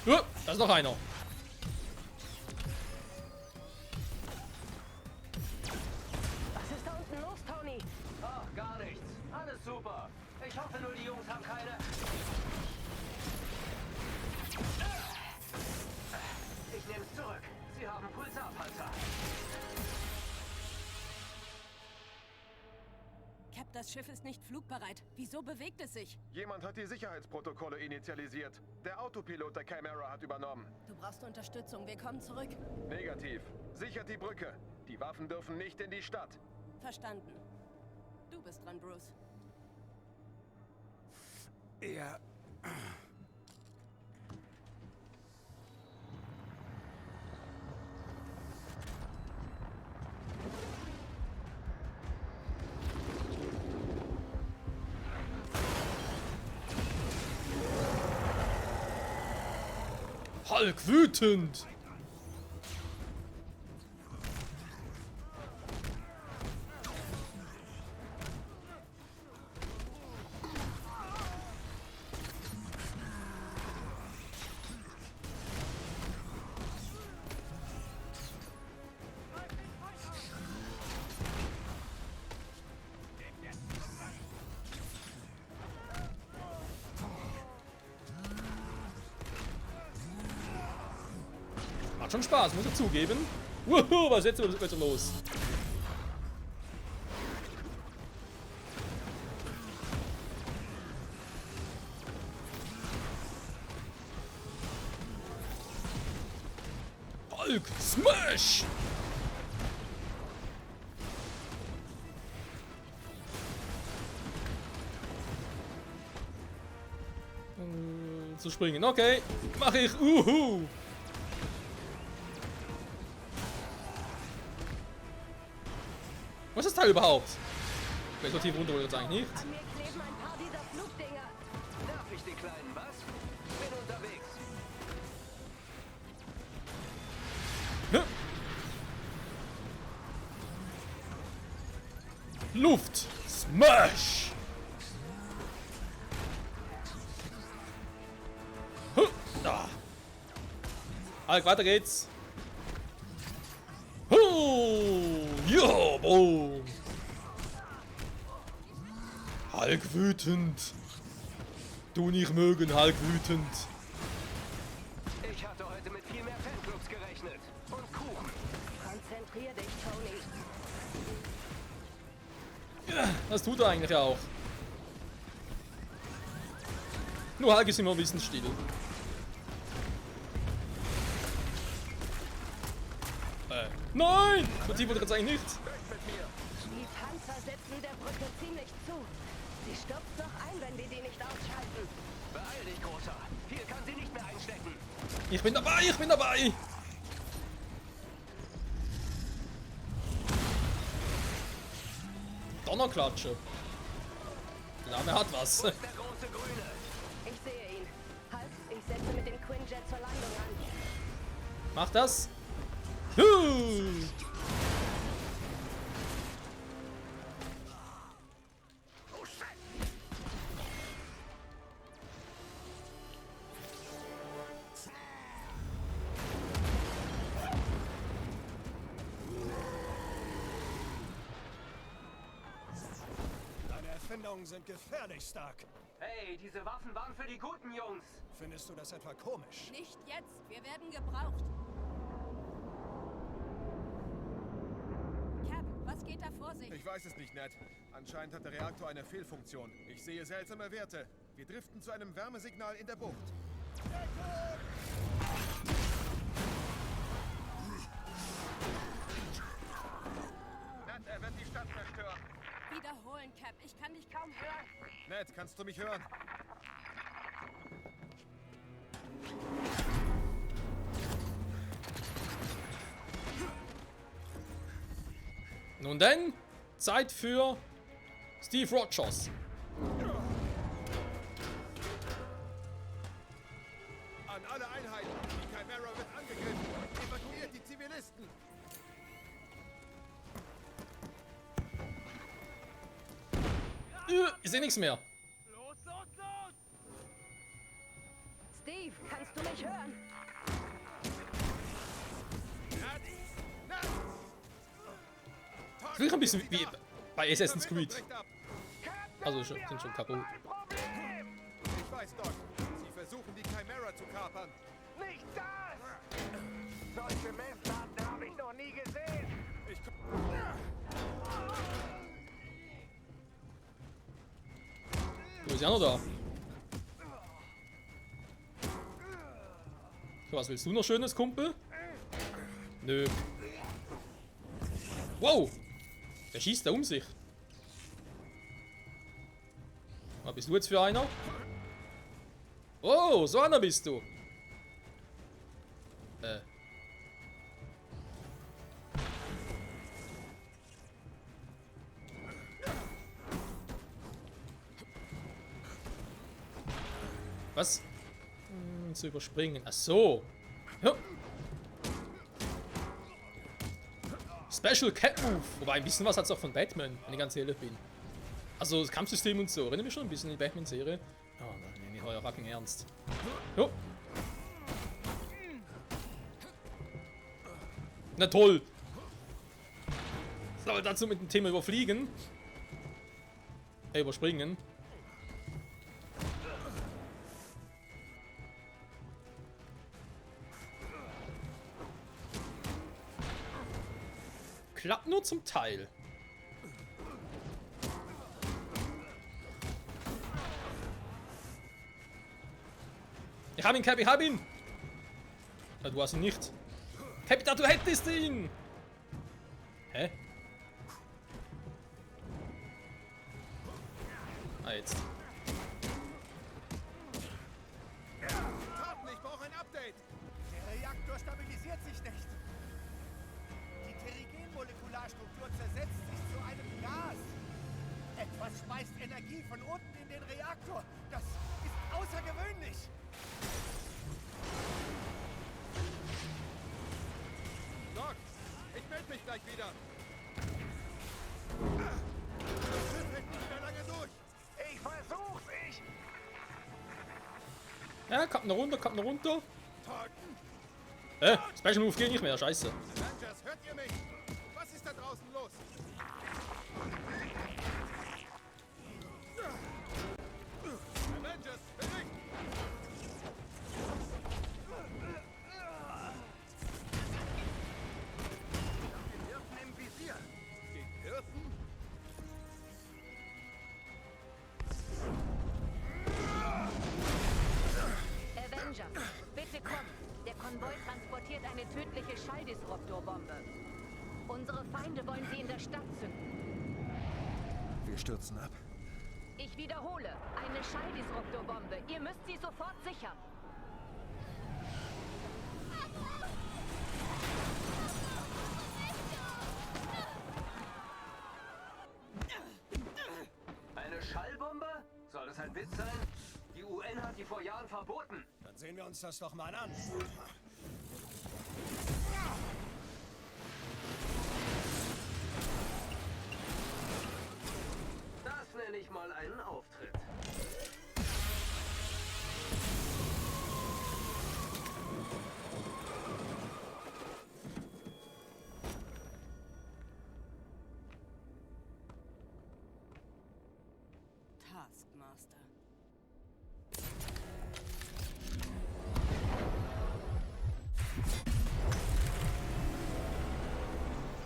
A: Da ist noch einer.
M: Was ist da unten los, Tony? Ach, gar nichts. Alles super. Ich hoffe nur, die Jungs haben keine... Ich nehme es zurück. Sie haben Pulsarpanzer.
I: Cap, das Schiff ist nicht flugbereit. Wieso bewegt es sich?
D: Jemand hat die Sicherheitsprotokolle initialisiert. Der Autopilot der Chimera hat übernommen.
I: Du brauchst Unterstützung. Wir kommen zurück.
D: Negativ. Sichert die Brücke. Die Waffen dürfen nicht in die Stadt.
I: Verstanden. Du bist dran, Bruce.
K: Ja.
A: Hulk wütend! Macht schon Spaß, muss ich zugeben. Wuhu, was ist jetzt bitte los? Hulk, Smash! Zu springen, okay. Mach ich, Was ist das Teil überhaupt? Vielleicht so tief runter wollte ich jetzt eigentlich nicht.
M: An mir kleben ein paar dieser Flugdinger. Darf ich die Kleinen, was? Bin unterwegs.
A: Luft! Smash! Da. Hulk, weiter geht's. Ja, boom. Hulk wütend. Du nicht mögen, Hulk wütend.
M: Ich hatte heute mit viel mehr Fanclubs gerechnet. Und Kuchen.
I: Konzentrier dich, Tony.
A: Ja, das tut er eigentlich auch. Nur Hulk ist immer ein bisschen still. Nein! So tief wollte ich jetzt eigentlich nicht.
I: Die Panzer setzen der Brücke ziemlich zu. Sie stürzt noch ein, wenn wir die nicht ausschalten.
M: Beeil dich, Großer. Hier kann sie nicht mehr einstecken.
A: Ich bin dabei, ich bin dabei! Donnerklatsche. Der Name hat was.
M: Wo ist der große Grüne?
I: Ich sehe ihn. Halt, ich setze mit dem Quinjet zur Landung an.
A: Mach das.
G: Deine Erfindungen sind gefährlich, Stark.
M: Hey, diese Waffen waren für die guten Jungs.
G: Findest du das etwa komisch?
I: Nicht jetzt. Wir werden gebraucht. Cap, was geht da vor sich?
D: Ich weiß es nicht, Ned. Anscheinend hat der Reaktor eine Fehlfunktion. Ich sehe seltsame Werte. Wir driften zu einem Wärmesignal in der Bucht. Ned, er wird die Stadt zerstören.
I: Wiederholen, Cap. Ich kann dich kaum hören.
D: Ned, kannst du mich hören?
A: Nun denn, Zeit für Steve Rogers.
D: An alle Einheiten. Die Chimera wird angegriffen. Evakuiert die Zivilisten.
A: Ich sehe nichts mehr.
M: Los, los, los!
N: Steve, kannst du mich hören?
A: Vielleicht ein bisschen wie bei Assassin's Creed. Also sind schon kaputt.
D: Ich weiß, Doc. Sie versuchen, die Chimera zu kapern.
J: Nicht das! Solche Messladen habe ich noch nie gesehen.
A: Wo ist ja noch da? So, was willst du noch Schönes, Kumpel? Nö. Wow! Der schießt da um sich. Was bist du jetzt für einer? Oh, so einer bist du. Was? Zu überspringen. Ach so. Ja. Special Cat Move. Wobei ein bisschen was hat es auch von Batman, wenn ich ganz ehrlich bin. Also das Kampfsystem und so. Erinnert mich schon ein bisschen an die Batman-Serie. Oh, dann nehme ich heuer fucking ernst. Jo. Na toll. So, dazu mit dem Thema überfliegen. Überspringen. Klappt nur zum Teil. Ich hab ihn, Cappy, hab ihn! Ja, du hast ihn nicht. Cappy, da, du hättest ihn! Hä? Ah, jetzt.
D: Warten, ich brauche ein Update.
J: Der Reaktor stabilisiert sich nicht. Die Terrigen-Molekularstruktur zersetzt sich zu einem Gas. Etwas speist Energie von unten in den Reaktor. Das ist außergewöhnlich.
D: Doc, ich melde mich gleich wieder. Das Schiff hält nicht mehr lange durch.
J: Ich versuch's,
A: Ja, kommt noch runter, kommt noch runter. Special Move geht nicht mehr, scheiße.
D: Avengers, hört ihr mich? Was ist da draußen los? Avengers, bewegt!
J: Die Hirten im Visier.
D: Die Hirten?
N: Avengers, bitte komm. Der Konvoi transportiert eine tödliche Schalldisruptorbombe. Unsere Feinde wollen sie in der Stadt zünden.
O: Wir stürzen ab.
N: Ich wiederhole, eine Schalldisruptorbombe. Ihr müsst sie sofort sichern.
M: Eine Schallbombe? Soll das ein Witz sein? Die UN hat die vor Jahren verboten.
G: Dann sehen wir uns das doch mal an.
M: Das nenne ich mal einen Auftritt.
I: Taskmaster.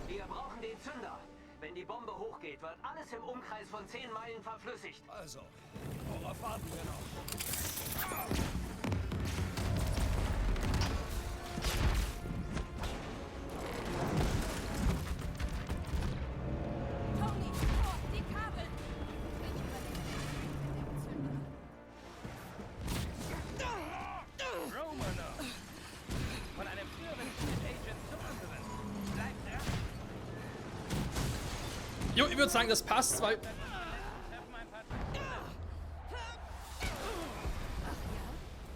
M: Wir brauchen den Zünder. Wenn die Bombe hochgeht, wird alles im Umkreis von 10 Meilen verflüssigt.
G: Also, worauf warten wir noch?
B: Tony, Thor, die Kabel!
J: Romanoff. Von einem früheren Agent zum anderen. Bleibt dran.
A: Jo, ich würde sagen, das passt, weil...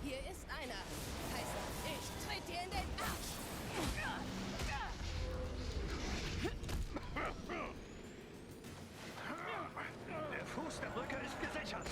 I: Hier ist einer. Heißt, ich tritt dir in den Arsch.
J: Der Fuß der Brücke ist gesichert.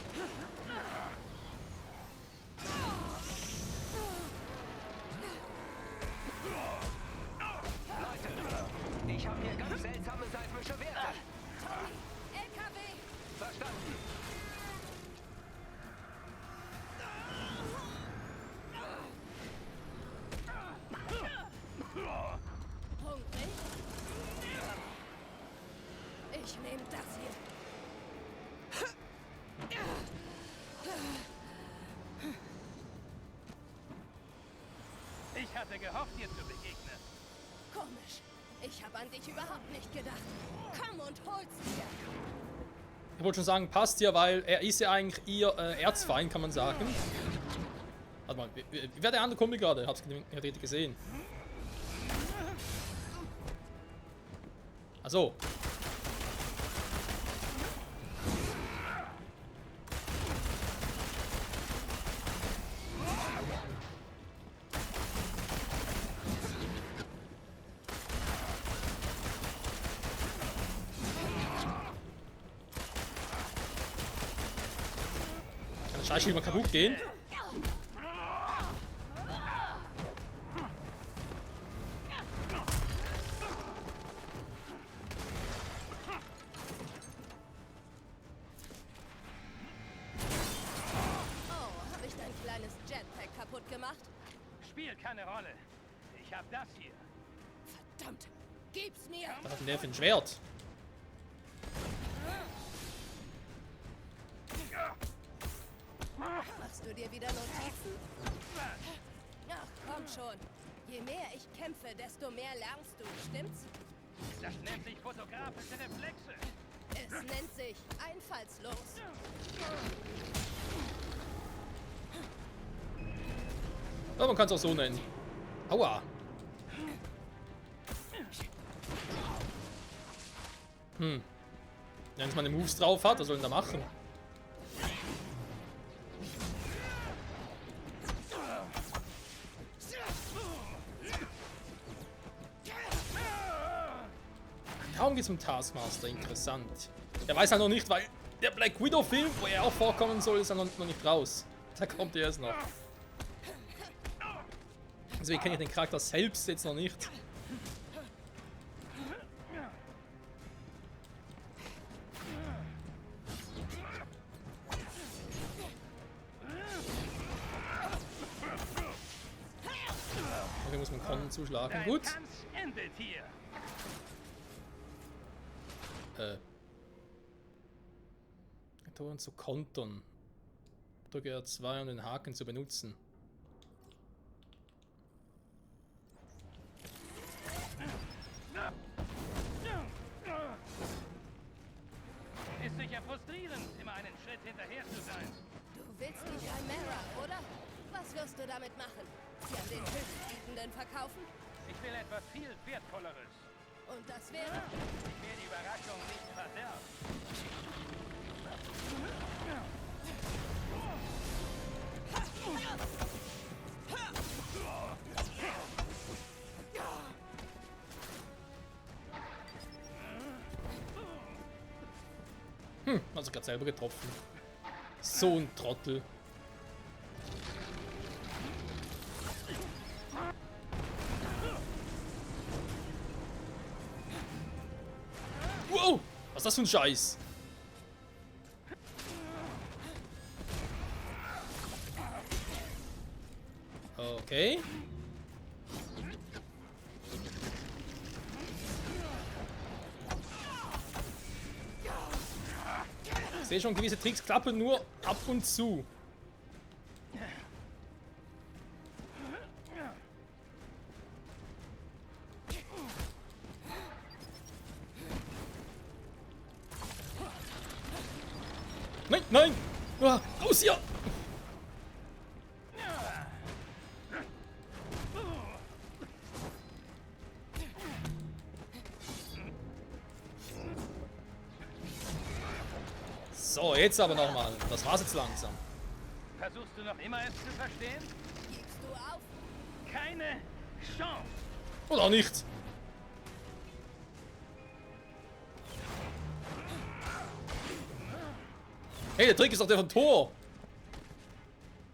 P: hatte gehofft, dir zu begegnen.
I: Komisch. Ich habe an dich überhaupt nicht gedacht. Komm und hol's dir.
A: Ich wollte schon sagen, passt hier, weil er ist ja eigentlich ihr Erzfeind, kann man sagen. Warte mal, wie wäre der andere Kumpel gerade? Ich hab's nicht richtig gesehen. Ach so. Kann das Scheißschild mal kaputt gehen?
P: Spielt keine Rolle. Ich hab das hier.
I: Verdammt! Gib's mir!
A: Was hat denn der für ein Schwert?
I: Machst du dir wieder Notizen? Ach, komm schon. Je mehr ich kämpfe, desto mehr lernst du, stimmt's?
P: Das nennt sich fotografische Reflexe.
I: Es nennt sich einfallslos.
A: Ja, man kann es auch so nennen. Aua. Wenn es meine Moves drauf hat, was soll denn da machen? Kaum geht's um Taskmaster, interessant. Der weiß ja noch nicht, weil der Black Widow Film, wo er auch vorkommen soll, ist ja noch nicht raus. Da kommt er erst noch. Deswegen kenne ich den Charakter selbst jetzt noch nicht. Okay, muss man Konnen zuschlagen. Gut. Toren zu kontern. Drücke R2, um den Haken zu benutzen.
P: Ist sicher frustrierend, immer einen Schritt hinterher zu sein.
I: Du willst die Chimera, oder? Was wirst du damit machen? Sie an den Höchstbietenden verkaufen?
P: Ich will etwas viel Wertvolleres.
I: Und das wäre?
P: Ich will die Überraschung nicht verderben.
A: Also gerade selber getroffen. So ein Trottel. Wow! Was ist das für ein Scheiß? Okay. Ich sehe schon, gewisse Tricks klappen nur ab und zu. Nein, nein! Ah, raus hier! So, jetzt aber nochmal. Das war's jetzt langsam.
P: Versuchst du noch immer es zu verstehen?
I: Gibst du auf?
P: Keine Chance.
A: Oder auch nicht. Hey, der Trick ist doch der von Thor.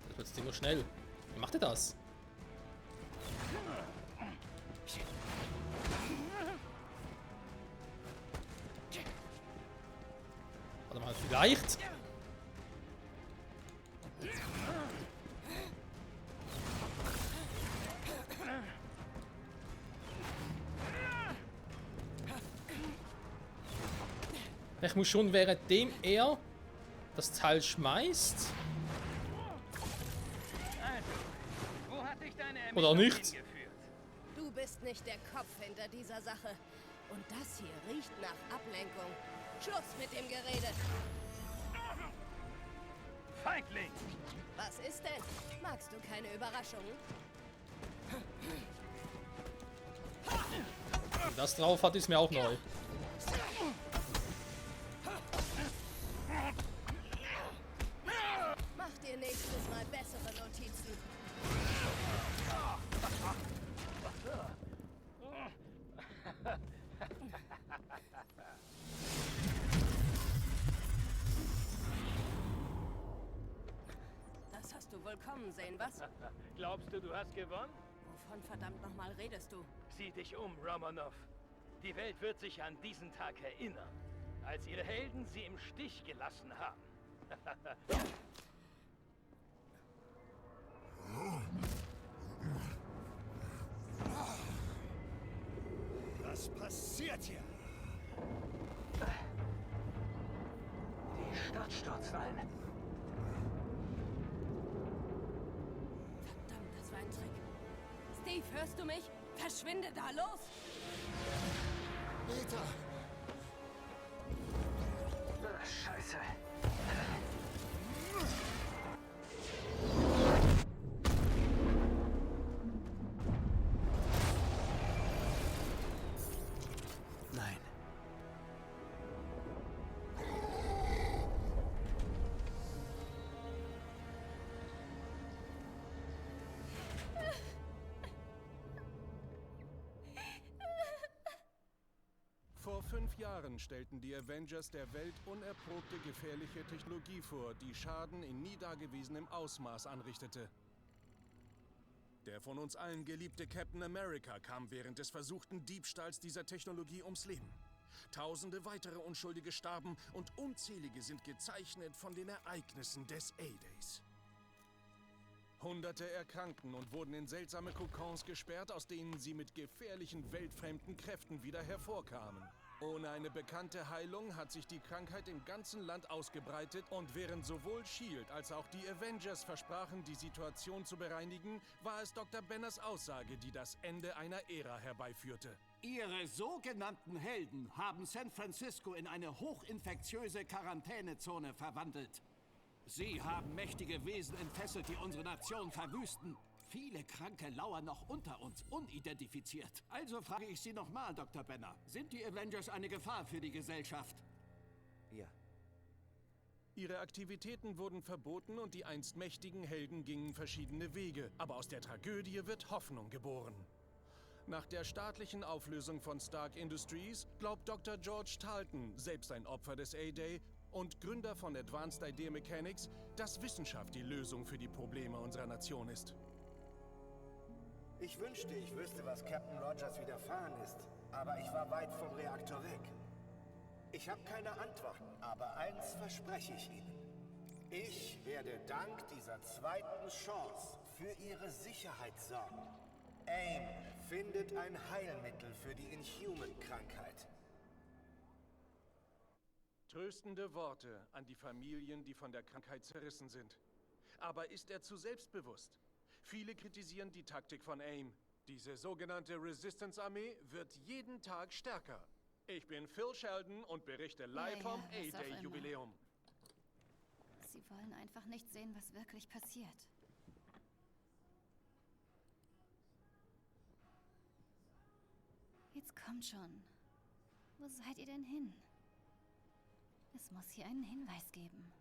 A: Das wird jetzt nur schnell. Wie macht er das? Warte mal, vielleicht. Ich muss schon, währenddem er das Teil schmeißt.
P: Also, wo hat dich deine
A: Oder auch
P: Ermittlung
A: nicht.
P: hingeführt?
I: bist nicht der Kopf hinter dieser Sache. Und das hier riecht nach Ablenkung. Schluss mit dem Gerede.
P: Feigling!
I: Was ist denn? Magst du keine Überraschungen?
A: Das drauf hat, ist mir auch neu.
I: Mach dir nächstes Mal bessere Notizen. Das hast du wohl kommen sehen, was?
P: Glaubst du, du hast gewonnen?
I: Wovon verdammt nochmal redest du?
P: Sieh dich um, Romanov. Die Welt wird sich an diesen Tag erinnern, als ihre Helden sie im Stich gelassen haben.
J: Was passiert hier?
M: Die Stadt stürzt ein.
I: Verdammt, das war ein Trick. Steve, hörst du mich? Verschwinde da, los!
C: Peter!
M: Scheiße.
K: Nein.
D: Vor 5 Jahren stellten die Avengers der Welt unerprobte gefährliche Technologie vor, die Schaden in nie dagewesenem Ausmaß anrichtete. Der von uns allen geliebte Captain America kam während des versuchten Diebstahls dieser Technologie ums Leben. Tausende weitere Unschuldige starben und unzählige sind gezeichnet von den Ereignissen des A-Days. Hunderte erkrankten und wurden in seltsame Kokons gesperrt, aus denen sie mit gefährlichen, weltfremden Kräften wieder hervorkamen. Ohne eine bekannte Heilung hat sich die Krankheit im ganzen Land ausgebreitet und während sowohl S.H.I.E.L.D. als auch die Avengers versprachen, die Situation zu bereinigen, war es Dr. Banners Aussage, die das Ende einer Ära herbeiführte.
Q: Ihre sogenannten Helden haben San Francisco in eine hochinfektiöse Quarantänezone verwandelt. Sie haben mächtige Wesen entfesselt, die unsere Nation verwüsten. Viele Kranke lauern noch unter uns, unidentifiziert. Also frage ich Sie nochmal, Dr. Banner. Sind die Avengers eine Gefahr für die Gesellschaft?
K: Ja.
D: Ihre Aktivitäten wurden verboten und die einst mächtigen Helden gingen verschiedene Wege. Aber aus der Tragödie wird Hoffnung geboren. Nach der staatlichen Auflösung von Stark Industries glaubt Dr. George Talton, selbst ein Opfer des A-Day, und Gründer von Advanced Idea Mechanics, dass Wissenschaft die Lösung für die Probleme unserer Nation ist.
J: Ich wünschte, ich wüsste, was Captain Rogers widerfahren ist, aber ich war weit vom Reaktor weg. Ich habe keine Antworten, aber eins verspreche ich Ihnen. Ich werde dank dieser zweiten Chance für Ihre Sicherheit sorgen. AIM findet ein Heilmittel für die Inhuman-Krankheit.
D: Tröstende Worte an die Familien, die von der Krankheit zerrissen sind. Aber ist er zu selbstbewusst? Viele kritisieren die Taktik von AIM. Diese sogenannte Resistance-Armee wird jeden Tag stärker. Ich bin Phil Sheldon und berichte live vom A-Day-Jubiläum.
B: Sie wollen einfach nicht sehen, was wirklich passiert. Jetzt kommt schon. Wo seid ihr denn hin? Es muss hier einen Hinweis geben.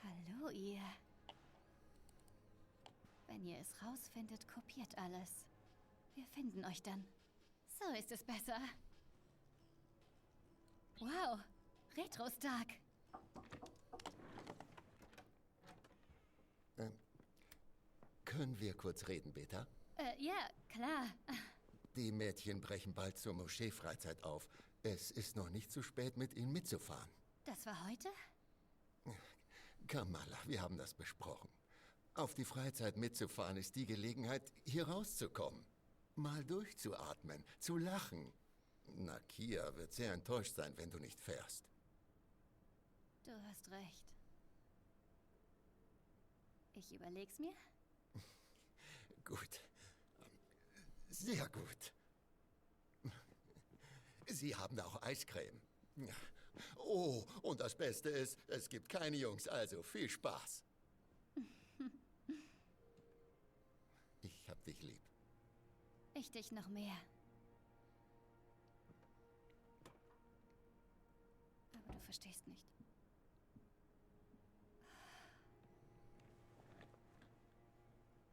B: Hallo, ihr. Wenn ihr es rausfindet, kopiert alles. Wir finden euch dann. So ist es besser. Wow, Retro-Stark.
C: Können wir kurz reden, Beta?
B: Ja, klar.
C: Die Mädchen brechen bald zur Moschee-Freizeit auf. Es ist noch nicht zu spät, mit ihnen mitzufahren.
B: Das war heute?
C: Kamala, wir haben das besprochen. Auf die Freizeit mitzufahren ist die Gelegenheit, hier rauszukommen. Mal durchzuatmen, zu lachen. Nakia wird sehr enttäuscht sein, wenn du nicht fährst.
B: Du hast recht. Ich überleg's mir.
C: Gut. Sehr gut. Sie haben auch Eiscreme. Oh, und das Beste ist, es gibt keine Jungs, also viel Spaß. Ich hab dich lieb.
B: Ich dich noch mehr. Aber du verstehst nicht.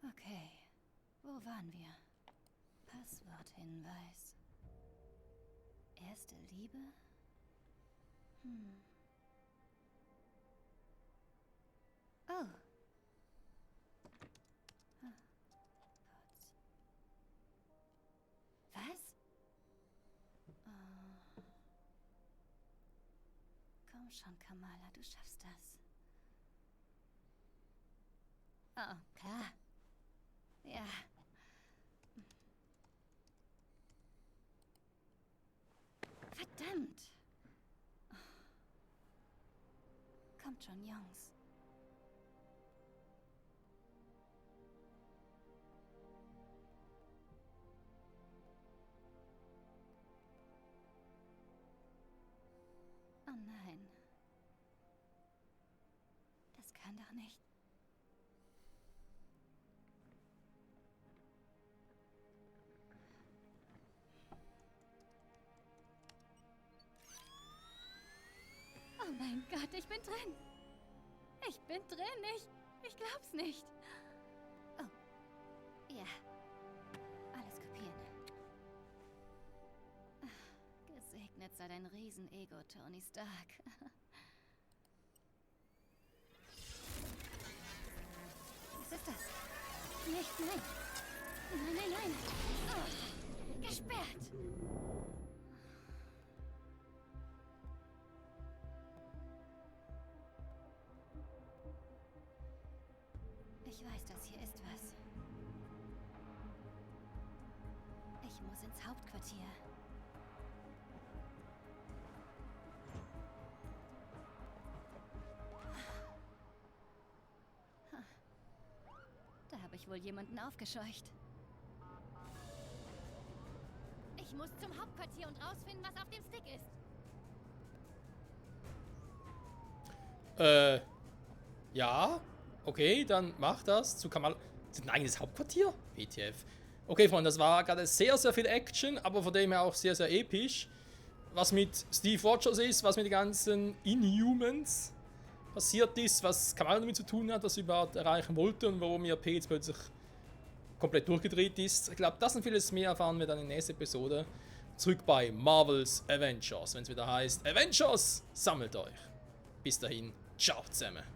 B: Okay, wo waren wir? Passworthinweis. Erste Liebe? Oh. Was? Oh. Komm schon, Kamala, du schaffst das. Oh, klar. Ja. Verdammt! Kommt schon, Jungs. Oh nein. Das kann doch nicht. Oh mein Gott, ich bin drin. Ich bin drin. Ich glaub's nicht. Oh. Ja. Alles kopieren. Gesegnet sei dein Riesenego, Tony Stark. Was ist das? Nicht, nein. Nein. Oh. Gesperrt. Ich weiß, das hier ist was. Ich muss ins Hauptquartier. Da habe ich wohl jemanden aufgescheucht. Ich muss zum Hauptquartier und rausfinden, was auf dem Stick ist.
A: Ja. Okay, dann mach das zu Kamala. Ist das ein eigenes Hauptquartier? WTF. Okay, Freunde, das war gerade sehr, sehr viel Action, aber von dem her auch sehr, sehr episch. Was mit Steve Rogers ist, was mit den ganzen Inhumans passiert ist, was Kamala damit zu tun hat, was sie überhaupt erreichen wollte und warum ihr P jetzt plötzlich komplett durchgedreht ist. Ich glaube, das und vieles mehr erfahren wir dann in der nächsten Episode. Zurück bei Marvel's Avengers, wenn es wieder heißt, Avengers, sammelt euch. Bis dahin, ciao zusammen.